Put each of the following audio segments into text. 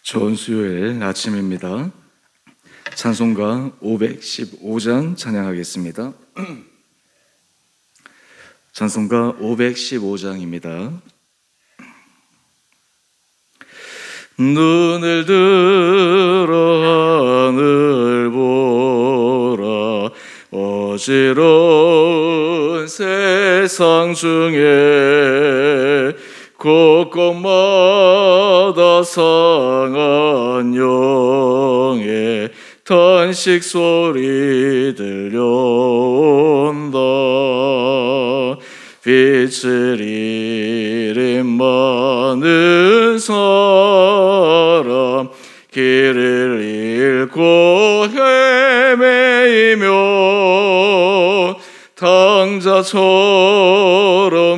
좋은 수요일 아침입니다. 찬송가 515장 찬양하겠습니다. 찬송가 515장입니다. 눈을 들어 하늘 보라, 어지러운 세상 중에 곳곳마다 상한 영의 탄식 소리 들려온다. 빛을 잃은 많은 사람, 길을 잃고 헤매이며 당자처럼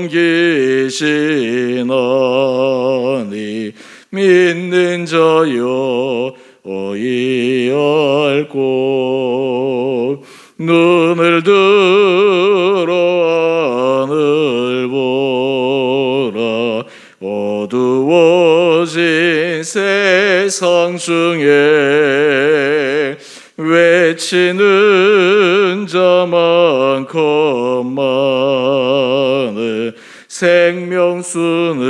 계시나니 믿는 자여 어이 알고, 눈을 들어 하늘 보라, 어두워진 세상 중에 외치는 자만큼 많은 생명수는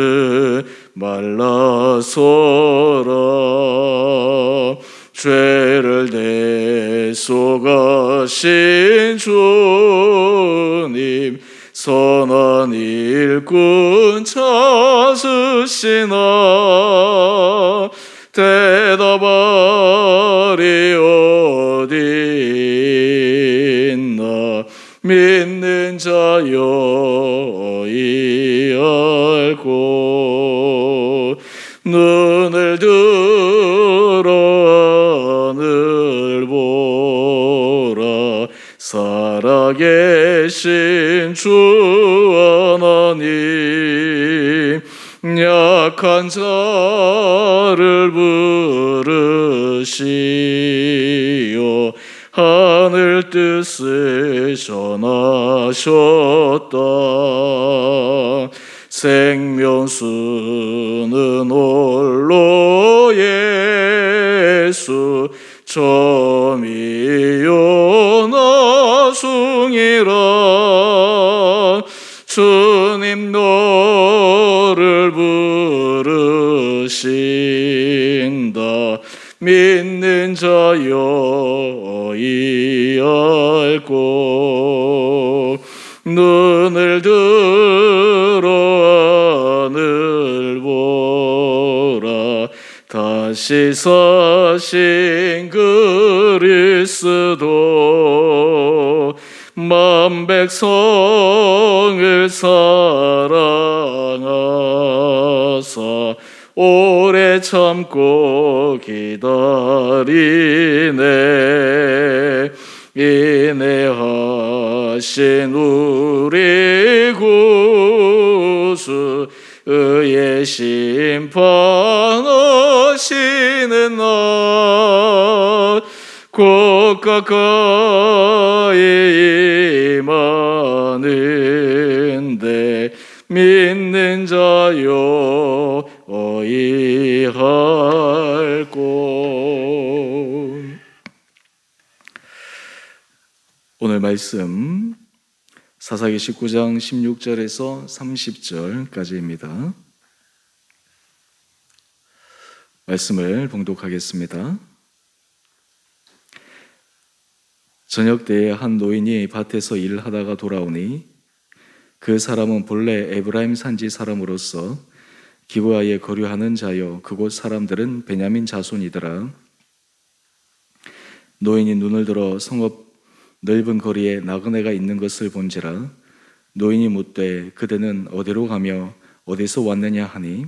말라서라. 죄를 대속하신 주님, 선한 일꾼 찾으시나. 대답하리 어디 있나. 믿는 자여 어이 알고, 눈을 들어 하늘 보라, 살아계신 주 하나님, 약한 자를 부르시어 하늘 뜻을 전하셨다. 생명수는 홀로 예수, 점이요 나중이라. 주님 너를 부르신다. 믿는 자여 어이 알고, 눈을 들어 하늘 보라, 다시 사신 그리스도, 만 백성을 사랑하사 오래 참고 기다리네. 인내하신 우리 구주, 의의 심판하시는 날 곧 가까이 임하는데, 믿는 자여 어이 알고. 오늘 말씀 사사기 19장 16절에서 30절까지입니다. 말씀을 봉독하겠습니다. 저녁 때에 한 노인이 밭에서 일하다가 돌아오니, 그 사람은 본래 에브라임 산지 사람으로서 기브아에 거류하는 자여 그곳 사람들은 베냐민 자손이더라. 노인이 눈을 들어 성읍 넓은 거리에 나그네가 있는 것을 본지라. 노인이 묻되 그대는 어디로 가며 어디서 왔느냐 하니,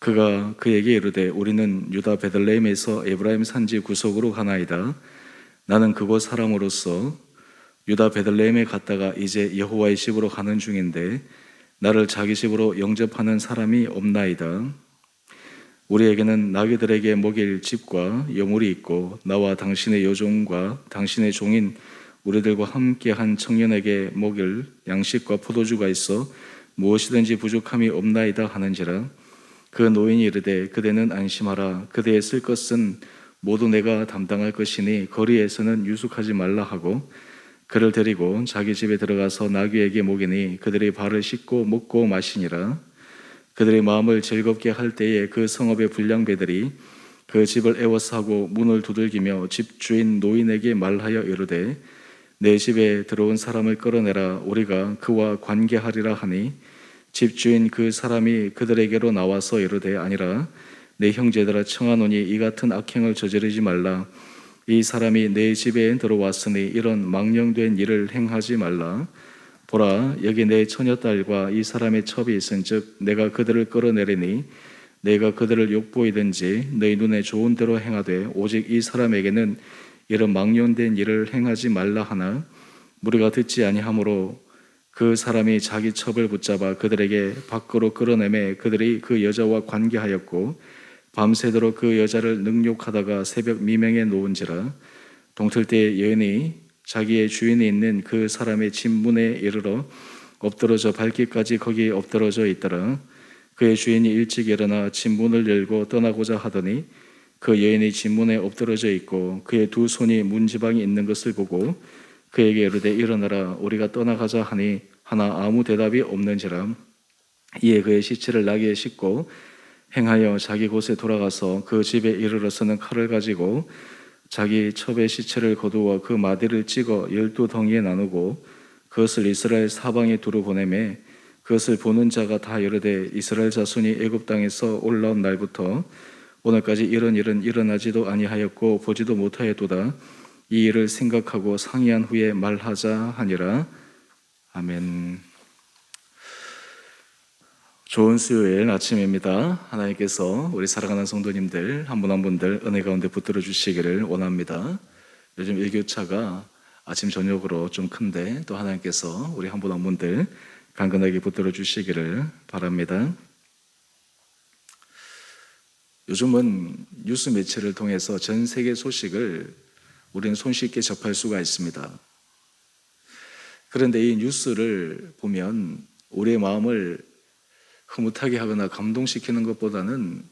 그가 그에게 이르되 우리는 유다 베들레헴에서 에브라임 산지 구석으로 가나이다. 나는 그곳 사람으로서 유다 베들레헴에 갔다가 이제 여호와의 집으로 가는 중인데 나를 자기 집으로 영접하는 사람이 없나이다. 우리에게는 나귀들에게 먹일 집과 여물이 있고 나와 당신의 여종과 당신의 종인 우리들과 함께한 청년에게 먹일 양식과 포도주가 있어 무엇이든지 부족함이 없나이다 하는지라. 그 노인이 이르되 그대는 안심하라. 그대의 쓸 것은 모두 내가 담당할 것이니 거리에서는 유숙하지 말라 하고 그를 데리고 자기 집에 들어가서 나귀에게 먹이니 그들이 발을 씻고 먹고 마시니라. 그들의 마음을 즐겁게 할 때에 그 성읍의 불량배들이 그 집을 애워싸고 문을 두들기며 집주인 노인에게 말하여 이르되 내 집에 들어온 사람을 끌어내라. 우리가 그와 관계하리라 하니 집주인 그 사람이 그들에게로 나와서 이르되 아니라 내 형제들아 청하노니 이 같은 악행을 저지르지 말라. 이 사람이 내 집에 들어왔으니 이런 망령된 일을 행하지 말라. 보라, 여기 내 처녀딸과 이 사람의 첩이 있은즉 내가 그들을 끌어내리니 내가 그들을 욕보이든지 너희 눈에 좋은 대로 행하되 오직 이 사람에게는 이런 망령된 일을 행하지 말라 하나 무리가 듣지 아니하므로 그 사람이 자기 첩을 붙잡아 그들에게 밖으로 끌어내매 그들이 그 여자와 관계하였고 밤새도록 그 여자를 능욕하다가 새벽 미명에 놓은지라. 동틀 때 여인이 자기의 주인이 있는 그 사람의 집 문에 이르러 엎드러져 발길까지 거기에 엎드러져 있더라. 그의 주인이 일찍 일어나 집 문을 열고 떠나고자 하더니 그 여인이 집 문에 엎드러져 있고 그의 두 손이 문지방에 있는 것을 보고 그에게 이르되 일어나라 우리가 떠나가자 하니 하나 아무 대답이 없는지라. 이에 그의 시체를 나귀에 싣고 행하여 자기 곳에 돌아가서 그 집에 이르러서는 칼을 가지고 자기 첩의 시체를 거두어 그 마디를 찍어 12덩이에 나누고 그것을 이스라엘 사방에 두루 보내매 그것을 보는 자가 다 이르되 이스라엘 자손이 애굽 땅에서 올라온 날부터 오늘까지 이런 일은 일어나지도 아니하였고 보지도 못하였도다. 이 일을 생각하고 상의한 후에 말하자 하니라. 아멘. 좋은 수요일 아침입니다. 하나님께서 우리 사랑하는 성도님들 한 분 한 분들 은혜 가운데 붙들어 주시기를 원합니다. 요즘 일교차가 아침 저녁으로 좀 큰데 또 하나님께서 우리 한 분 한 분들 강건하게 붙들어 주시기를 바랍니다. 요즘은 뉴스 매체를 통해서 전 세계 소식을 우리는 손쉽게 접할 수가 있습니다. 그런데 이 뉴스를 보면 우리의 마음을 흐뭇하게 하거나 감동시키는 것보다는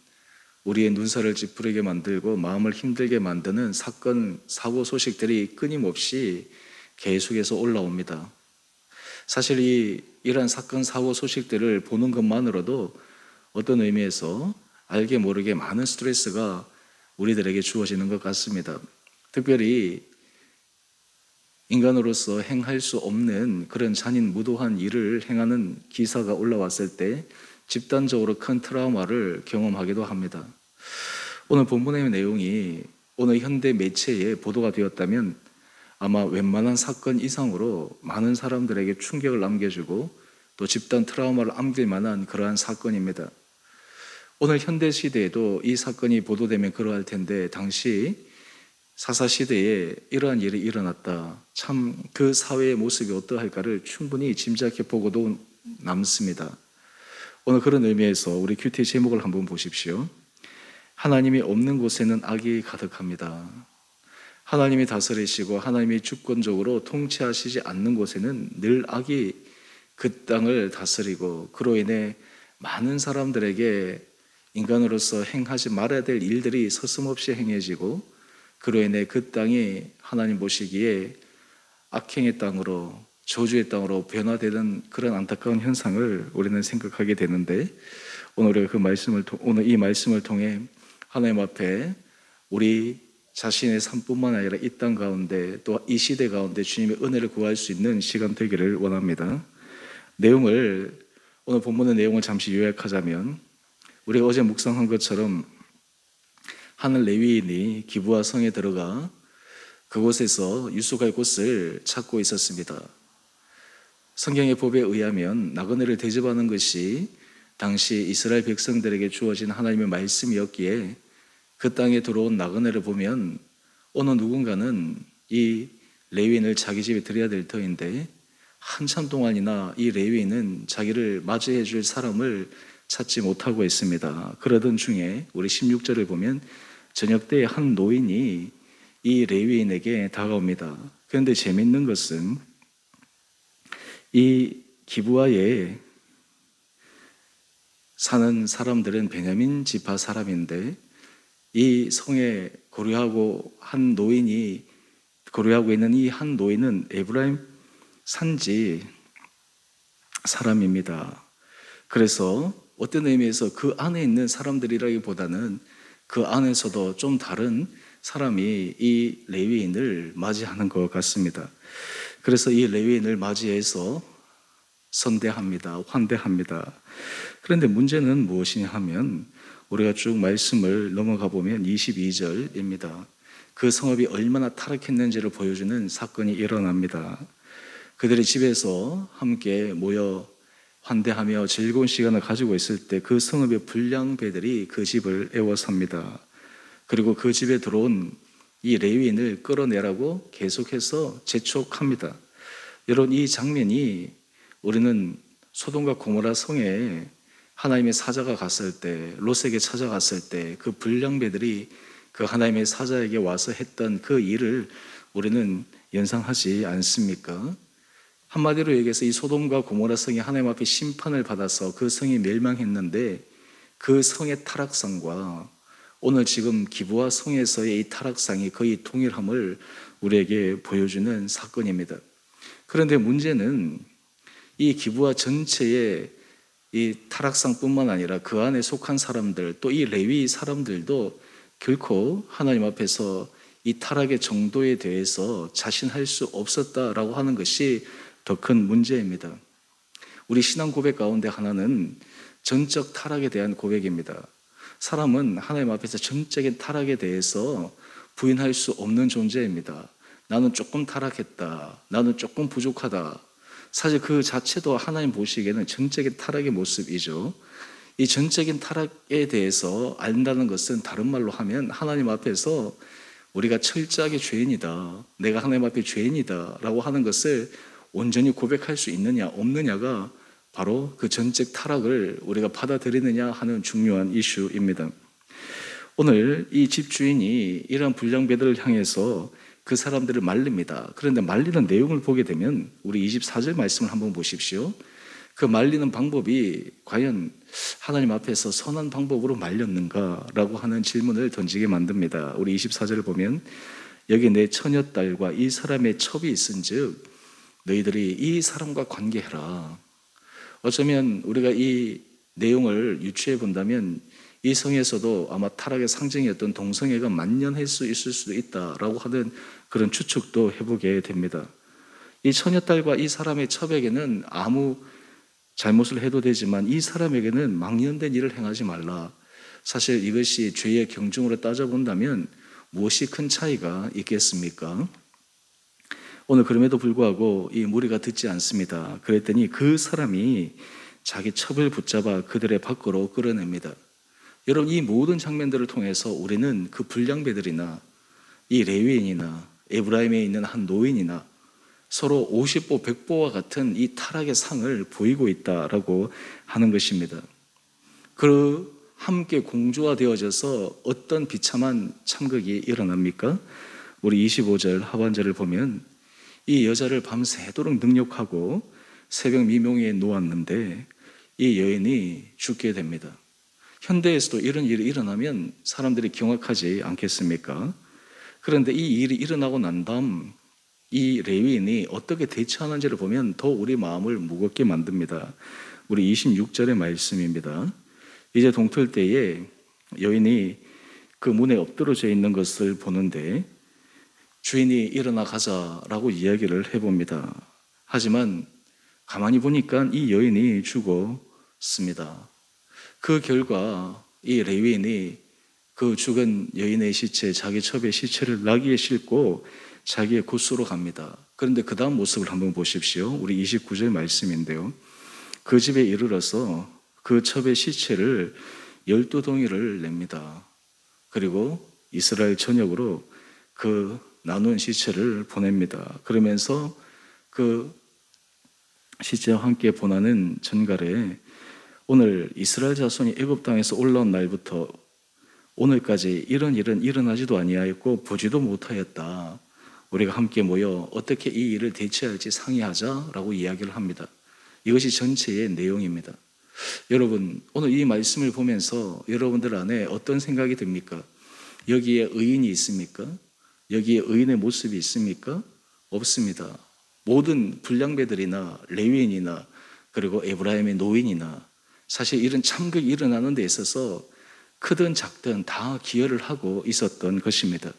우리의 눈살을 찌푸리게 만들고 마음을 힘들게 만드는 사건, 사고 소식들이 끊임없이 계속해서 올라옵니다. 사실 이러한 사건, 사고 소식들을 보는 것만으로도 어떤 의미에서 알게 모르게 많은 스트레스가 우리들에게 주어지는 것 같습니다. 특별히 인간으로서 행할 수 없는 그런 잔인무도한 일을 행하는 기사가 올라왔을 때 집단적으로 큰 트라우마를 경험하기도 합니다. 오늘 본문의 내용이 오늘 현대 매체에 보도가 되었다면 아마 웬만한 사건 이상으로 많은 사람들에게 충격을 남겨주고 또 집단 트라우마를 안길 만한 그러한 사건입니다. 오늘 현대 시대에도 이 사건이 보도되면 그러할 텐데 당시 사사시대에 이러한 일이 일어났다. 참 그 사회의 모습이 어떠할까를 충분히 짐작해 보고도 남습니다. 오늘 그런 의미에서 우리 큐티 제목을 한번 보십시오. 하나님이 없는 곳에는 악이 가득합니다. 하나님이 다스리시고 하나님이 주권적으로 통치하시지 않는 곳에는 늘 악이 그 땅을 다스리고 그로 인해 많은 사람들에게 인간으로서 행하지 말아야 될 일들이 서슴없이 행해지고 그로 인해 그 땅이 하나님 보시기에 악행의 땅으로 저주의 땅으로 변화되는 그런 안타까운 현상을 우리는 생각하게 되는데 오늘 우리가 오늘 이 말씀을 통해 하나님 앞에 우리 자신의 삶뿐만 아니라 이 땅 가운데 또 이 시대 가운데 주님의 은혜를 구할 수 있는 시간 되기를 원합니다. 오늘 본문의 내용을 잠시 요약하자면 우리가 어제 묵상한 것처럼 한 레위인이 기브아 성에 들어가 그곳에서 유숙할 곳을 찾고 있었습니다. 성경의 법에 의하면 나그네를 대접하는 것이 당시 이스라엘 백성들에게 주어진 하나님의 말씀이었기에 그 땅에 들어온 나그네를 보면 어느 누군가는 이 레위인을 자기 집에 들여야 될 터인데 한참 동안이나 이 레위인은 자기를 맞이해 줄 사람을 찾지 못하고 있습니다. 그러던 중에 우리 16절을 보면 저녁 때에 한 노인이 이 레위인에게 다가옵니다. 그런데 재밌는 것은 이 기브아에 사는 사람들은 베냐민 지파 사람인데 이 성에 거류하고 있는 이 한 노인은 에브라임 산지 사람입니다. 그래서 어떤 의미에서 그 안에 있는 사람들이라기보다는 그 안에서도 좀 다른 사람이 이 레위인을 맞이하는 것 같습니다. 그래서 이 레위인을 맞이해서 선대합니다. 환대합니다. 그런데 문제는 무엇이냐 하면 우리가 쭉 말씀을 넘어가 보면 22절입니다. 그 성읍이 얼마나 타락했는지를 보여주는 사건이 일어납니다. 그들이 집에서 함께 모여 환대하며 즐거운 시간을 가지고 있을 때 그 성읍의 불량배들이 그 집을 에워쌉니다. 그리고 그 집에 들어온 이 레위인을 끌어내라고 계속해서 재촉합니다. 여러분, 이 장면이 우리는 소돔과 고모라 성에 하나님의 사자가 갔을 때, 롯에게 찾아갔을 때 그 불량배들이 그 하나님의 사자에게 와서 했던 그 일을 우리는 연상하지 않습니까? 한마디로 얘기해서 이 소돔과 고모라 성이 하나님 앞에 심판을 받아서 그 성이 멸망했는데 그 성의 타락상과 오늘 지금 기브아 성에서의 이 타락상이 거의 동일함을 우리에게 보여주는 사건입니다. 그런데 문제는 이 기브아 전체의 이 타락상뿐만 아니라 그 안에 속한 사람들, 또 이 레위 사람들도 결코 하나님 앞에서 이 타락의 정도에 대해서 자신할 수 없었다라고 하는 것이 더 큰 문제입니다. 우리 신앙 고백 가운데 하나는 전적 타락에 대한 고백입니다. 사람은 하나님 앞에서 전적인 타락에 대해서 부인할 수 없는 존재입니다. 나는 조금 타락했다. 나는 조금 부족하다. 사실 그 자체도 하나님 보시기에는 전적인 타락의 모습이죠. 이 전적인 타락에 대해서 안다는 것은 다른 말로 하면 하나님 앞에서 우리가 철저하게 죄인이다. 내가 하나님 앞에 죄인이다. 라고 하는 것을 온전히 고백할 수 있느냐 없느냐가 바로 그 전적 타락을 우리가 받아들이느냐 하는 중요한 이슈입니다. 오늘 이 집주인이 이러한 불량배들을 향해서 그 사람들을 말립니다. 그런데 말리는 내용을 보게 되면 우리 24절 말씀을 한번 보십시오. 그 말리는 방법이 과연 하나님 앞에서 선한 방법으로 말렸는가라고 하는 질문을 던지게 만듭니다. 우리 24절을 보면 여기 내 처녀딸과 이 사람의 첩이 있은즉 너희들이 이 사람과 관계해라. 어쩌면 우리가 이 내용을 유추해 본다면 이 성에서도 아마 타락의 상징이었던 동성애가 만연할 수 있을 수도 있다라고 하는 그런 추측도 해보게 됩니다. 이 처녀딸과 이 사람의 첩에게는 아무 잘못을 해도 되지만 이 사람에게는 망연된 일을 행하지 말라. 사실 이것이 죄의 경중으로 따져본다면 무엇이 큰 차이가 있겠습니까? 오늘 그럼에도 불구하고 이 무리가 듣지 않습니다. 그랬더니 그 사람이 자기 첩을 붙잡아 그들의 밖으로 끌어냅니다. 여러분, 이 모든 장면들을 통해서 우리는 그 불량배들이나 이 레위인이나 에브라임에 있는 한 노인이나 서로 50보 100보와 같은 이 타락의 상을 보이고 있다라고 하는 것입니다. 그 함께 공조화되어져서 어떤 비참한 참극이 일어납니까? 우리 25절 하반절을 보면 이 여자를 밤새도록 능욕하고 새벽 미명에 놓았는데 이 여인이 죽게 됩니다. 현대에서도 이런 일이 일어나면 사람들이 경악하지 않겠습니까? 그런데 이 일이 일어나고 난 다음 이 레위인이 어떻게 대처하는지를 보면 더 우리 마음을 무겁게 만듭니다. 우리 26절의 말씀입니다. 이제 동틀 때에 여인이 그 문에 엎드러져 있는 것을 보는데 주인이 일어나 가자라고 이야기를 해봅니다. 하지만 가만히 보니까 이 여인이 죽었습니다. 그 결과 이 레위인이 그 죽은 여인의 시체, 자기 첩의 시체를 나귀에 싣고 자기의 굿으로 갑니다. 그런데 그 다음 모습을 한번 보십시오. 우리 29절 말씀인데요. 그 집에 이르러서 그 첩의 시체를 12동이를 냅니다. 그리고 이스라엘 전역으로 그 나눈 시체를 보냅니다. 그러면서 그 시체와 함께 보내는 전갈에 오늘 이스라엘 자손이 애굽 땅에서 올라온 날부터 오늘까지 이런 일은 일어나지도 아니하였고 보지도 못하였다. 우리가 함께 모여 어떻게 이 일을 대처할지 상의하자라고 이야기를 합니다. 이것이 전체의 내용입니다. 여러분, 오늘 이 말씀을 보면서 여러분들 안에 어떤 생각이 듭니까? 여기에 의인이 있습니까? 여기에 의인의 모습이 있습니까? 없습니다. 모든 불량배들이나 레위인이나 그리고 에브라임의 노인이나 사실 이런 참극이 일어나는 데 있어서 크든 작든 다 기여를 하고 있었던 것입니다.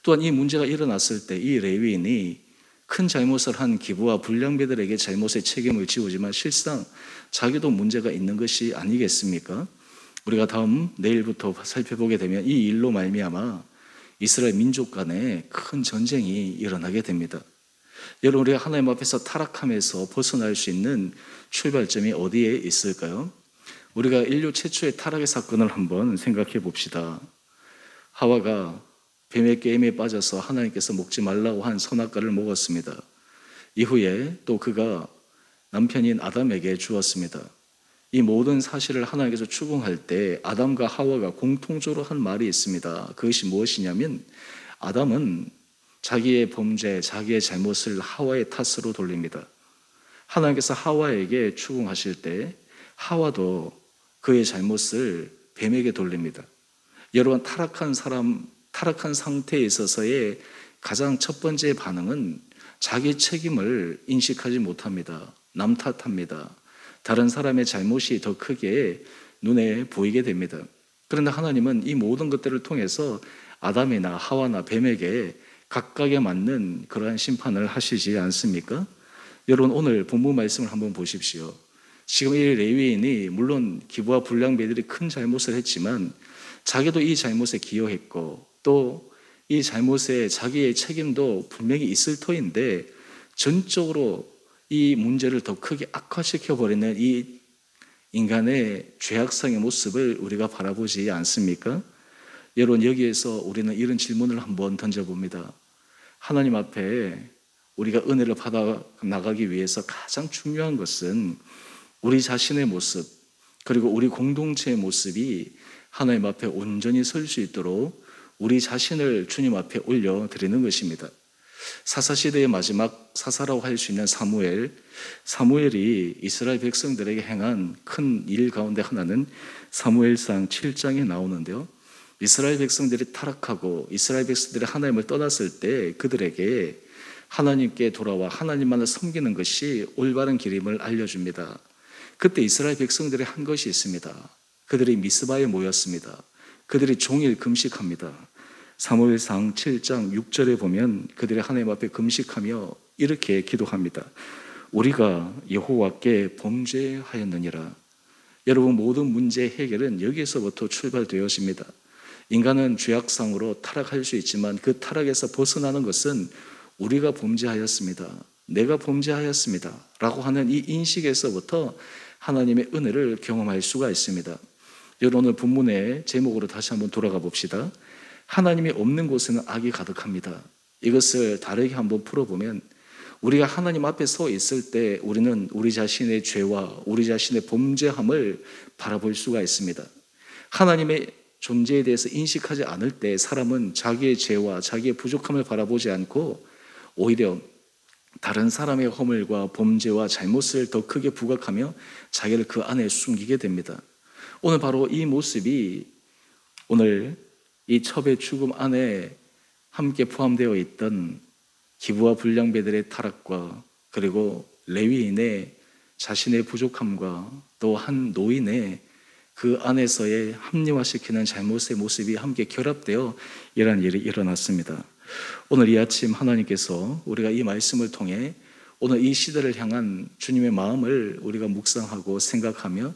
또한 이 문제가 일어났을 때 이 레위인이 큰 잘못을 한 기부와 불량배들에게 잘못의 책임을 지우지만 실상 자기도 문제가 있는 것이 아니겠습니까? 우리가 내일부터 살펴보게 되면 이 일로 말미암아 이스라엘 민족 간에 큰 전쟁이 일어나게 됩니다. 여러분, 우리가 하나님 앞에서 타락함에서 벗어날 수 있는 출발점이 어디에 있을까요? 우리가 인류 최초의 타락의 사건을 한번 생각해 봅시다. 하와가 뱀의 게임에 빠져서 하나님께서 먹지 말라고 한 선악과를 먹었습니다. 이후에 또 그가 남편인 아담에게 주었습니다. 이 모든 사실을 하나님께서 추궁할 때 아담과 하와가 공통적으로 한 말이 있습니다. 그것이 무엇이냐면 아담은 자기의 범죄, 자기의 잘못을 하와의 탓으로 돌립니다. 하나님께서 하와에게 추궁하실 때 하와도 그의 잘못을 뱀에게 돌립니다. 여러분, 타락한 상태에 있어서의 가장 첫 번째 반응은 자기 책임을 인식하지 못합니다. 남 탓합니다. 다른 사람의 잘못이 더 크게 눈에 보이게 됩니다. 그런데 하나님은 이 모든 것들을 통해서 아담이나 하와나 뱀에게 각각에 맞는 그러한 심판을 하시지 않습니까? 여러분, 오늘 본문 말씀을 한번 보십시오. 지금 이 레위인이 물론 기부와 불량배들이 큰 잘못을 했지만 자기도 이 잘못에 기여했고 또 이 잘못에 자기의 책임도 분명히 있을 터인데 전적으로 이 문제를 더 크게 악화시켜버리는 이 인간의 죄악성의 모습을 우리가 바라보지 않습니까? 여러분, 여기에서 우리는 이런 질문을 한번 던져봅니다. 하나님 앞에 우리가 은혜를 받아 나가기 위해서 가장 중요한 것은 우리 자신의 모습 그리고 우리 공동체의 모습이 하나님 앞에 온전히 설 수 있도록 우리 자신을 주님 앞에 올려드리는 것입니다. 사사시대의 마지막 사사라고 할 수 있는 사무엘이 이스라엘 백성들에게 행한 큰 일 가운데 하나는 사무엘상 7장에 나오는데요. 이스라엘 백성들이 타락하고 이스라엘 백성들이 하나님을 떠났을 때 그들에게 하나님께 돌아와 하나님만을 섬기는 것이 올바른 길임을 알려줍니다. 그때 이스라엘 백성들이 한 것이 있습니다. 그들이 미스바에 모였습니다. 그들이 종일 금식합니다. 사무엘상 7장 6절에 보면 그들이 하나님 앞에 금식하며 이렇게 기도합니다. 우리가 여호와께 범죄하였느니라. 여러분, 모든 문제 해결은 여기에서부터 출발되어집니다. 인간은 죄악상으로 타락할 수 있지만 그 타락에서 벗어나는 것은 우리가 범죄하였습니다. 내가 범죄하였습니다. 라고 하는 이 인식에서부터 하나님의 은혜를 경험할 수가 있습니다. 여러분, 오늘 본문의 제목으로 다시 한번 돌아가 봅시다. 하나님이 없는 곳에는 악이 가득합니다. 이것을 다르게 한번 풀어보면 우리가 하나님 앞에 서 있을 때 우리는 우리 자신의 죄와 우리 자신의 범죄함을 바라볼 수가 있습니다. 하나님의 존재에 대해서 인식하지 않을 때 사람은 자기의 죄와 자기의 부족함을 바라보지 않고 오히려 다른 사람의 허물과 범죄와 잘못을 더 크게 부각하며 자기를 그 안에 숨기게 됩니다. 오늘 바로 이 모습이 오늘 이 첩의 죽음 안에 함께 포함되어 있던 기부와 불량배들의 타락과 그리고 레위인의 자신의 부족함과 또 한 노인의 그 안에서의 합리화시키는 잘못의 모습이 함께 결합되어 이러한 일이 일어났습니다. 오늘 이 아침 하나님께서 우리가 이 말씀을 통해 오늘 이 시대를 향한 주님의 마음을 우리가 묵상하고 생각하며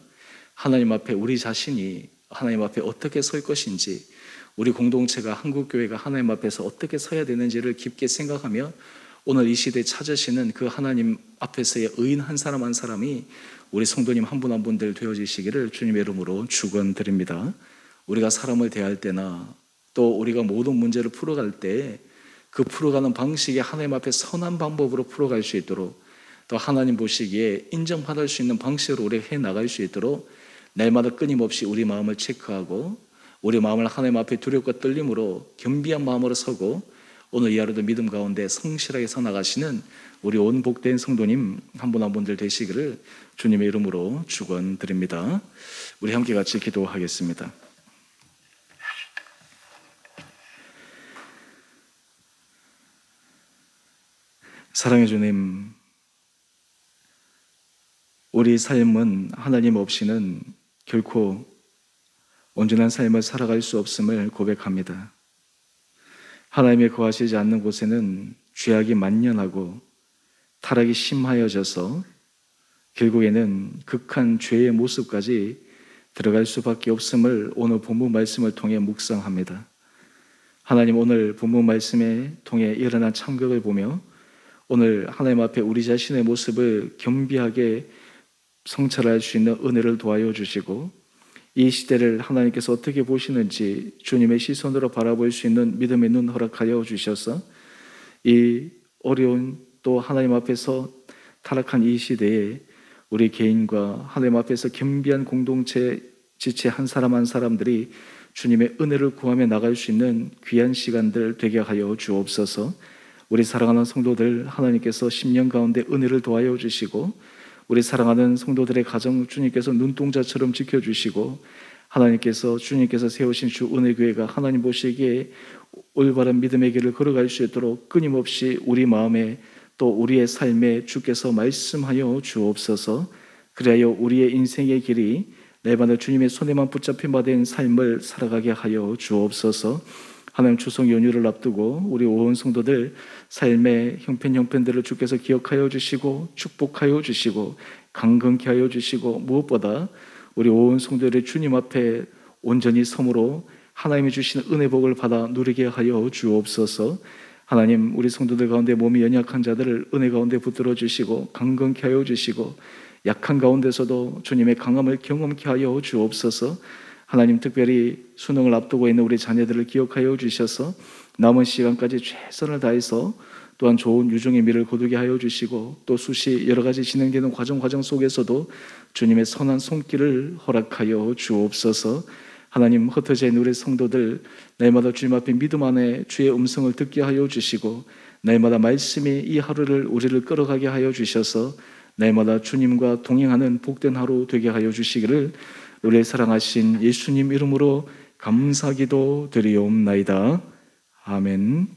하나님 앞에 우리 자신이 하나님 앞에 어떻게 설 것인지, 우리 공동체가 한국교회가 하나님 앞에서 어떻게 서야 되는지를 깊게 생각하며 오늘 이 시대에 찾으시는 그 하나님 앞에서의 의인 한 사람 한 사람이 우리 성도님 한 분 한 분들 되어지시기를 주님의 이름으로 축원드립니다. 우리가 사람을 대할 때나 또 우리가 모든 문제를 풀어갈 때 그 풀어가는 방식이 하나님 앞에 선한 방법으로 풀어갈 수 있도록 또 하나님 보시기에 인정받을 수 있는 방식으로 우리가 해나갈 수 있도록 날마다 끊임없이 우리 마음을 체크하고 우리 마음을 하나님 앞에 두렵고 떨림으로 겸비한 마음으로 서고 오늘 이 하루도 믿음 가운데 성실하게 살아가시는 우리 온 복된 성도님 한 분 한 분들 되시기를 주님의 이름으로 축원드립니다. 우리 함께 같이 기도하겠습니다. 사랑의 주님, 우리 삶은 하나님 없이는 결코 온전한 삶을 살아갈 수 없음을 고백합니다. 하나님이 거하시지 않는 곳에는 죄악이 만연하고 타락이 심하여져서 결국에는 극한 죄의 모습까지 들어갈 수밖에 없음을 오늘 본문 말씀을 통해 묵상합니다. 하나님, 오늘 본문 말씀에 통해 일어난 참극을 보며 오늘 하나님 앞에 우리 자신의 모습을 겸비하게 성찰할 수 있는 은혜를 도와여 주시고, 이 시대를 하나님께서 어떻게 보시는지 주님의 시선으로 바라볼 수 있는 믿음의 눈 허락하여 주셔서 이 어려운 또 하나님 앞에서 타락한 이 시대에 우리 개인과 하나님 앞에서 겸비한 공동체 지체 한 사람 한 사람들이 주님의 은혜를 구하며 나갈 수 있는 귀한 시간들 되게 하여 주옵소서. 우리 사랑하는 성도들, 하나님께서 10년 가운데 은혜를 도와여 주시고, 우리 사랑하는 성도들의 가정 주님께서 눈동자처럼 지켜주시고, 하나님께서 주님께서 세우신 주 은혜교회가 하나님 보시기에 올바른 믿음의 길을 걸어갈 수 있도록 끊임없이 우리 마음에 또 우리의 삶에 주께서 말씀하여 주옵소서. 그리하여 우리의 인생의 길이 날마다 주님의 손에만 붙잡힌 바 된 삶을 살아가게 하여 주옵소서. 하나님, 추석 연휴를 앞두고 우리 온 성도들 삶의 형편들을 주께서 기억하여 주시고 축복하여 주시고 강건케 하여 주시고, 무엇보다 우리 온 성도들의 주님 앞에 온전히 섬으로 하나님이 주시는 은혜 복을 받아 누리게 하여 주옵소서. 하나님, 우리 성도들 가운데 몸이 연약한 자들을 은혜 가운데 붙들어 주시고 강건케 하여 주시고, 약한 가운데서도 주님의 강함을 경험케 하여 주옵소서. 하나님, 특별히 수능을 앞두고 있는 우리 자녀들을 기억하여 주셔서 남은 시간까지 최선을 다해서 또한 좋은 유종의 미를 거두게 하여 주시고, 또 수시 여러 가지 진행되는 과정 속에서도 주님의 선한 손길을 허락하여 주옵소서. 하나님, 흩어져 있는 우리 성도들 날마다 주님 앞에 믿음 안에 주의 음성을 듣게 하여 주시고, 날마다 말씀이 이 하루를 우리를 끌어가게 하여 주셔서 날마다 주님과 동행하는 복된 하루 되게 하여 주시기를 우리의 사랑하신 예수님 이름으로 감사기도 드리옵나이다. 아멘.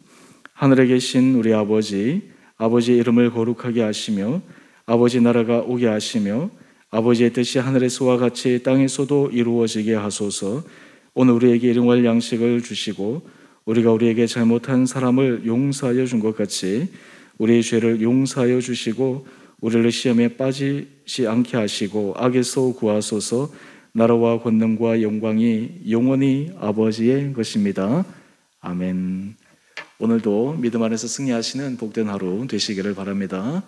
하늘에 계신 우리 아버지, 아버지의 이름을 거룩하게 하시며 아버지 나라가 오게 하시며 아버지의 뜻이 하늘에서와 같이 땅에서도 이루어지게 하소서. 오늘 우리에게 일용할 양식을 주시고 우리가 우리에게 잘못한 사람을 용서하여 준 것 같이 우리의 죄를 용서하여 주시고 우리를 시험에 빠지지 않게 하시고 악에서 구하소서. 나라와 권능과 영광이 영원히 아버지의 것입니다. 아멘. 오늘도 믿음 안에서 승리하시는 복된 하루 되시기를 바랍니다.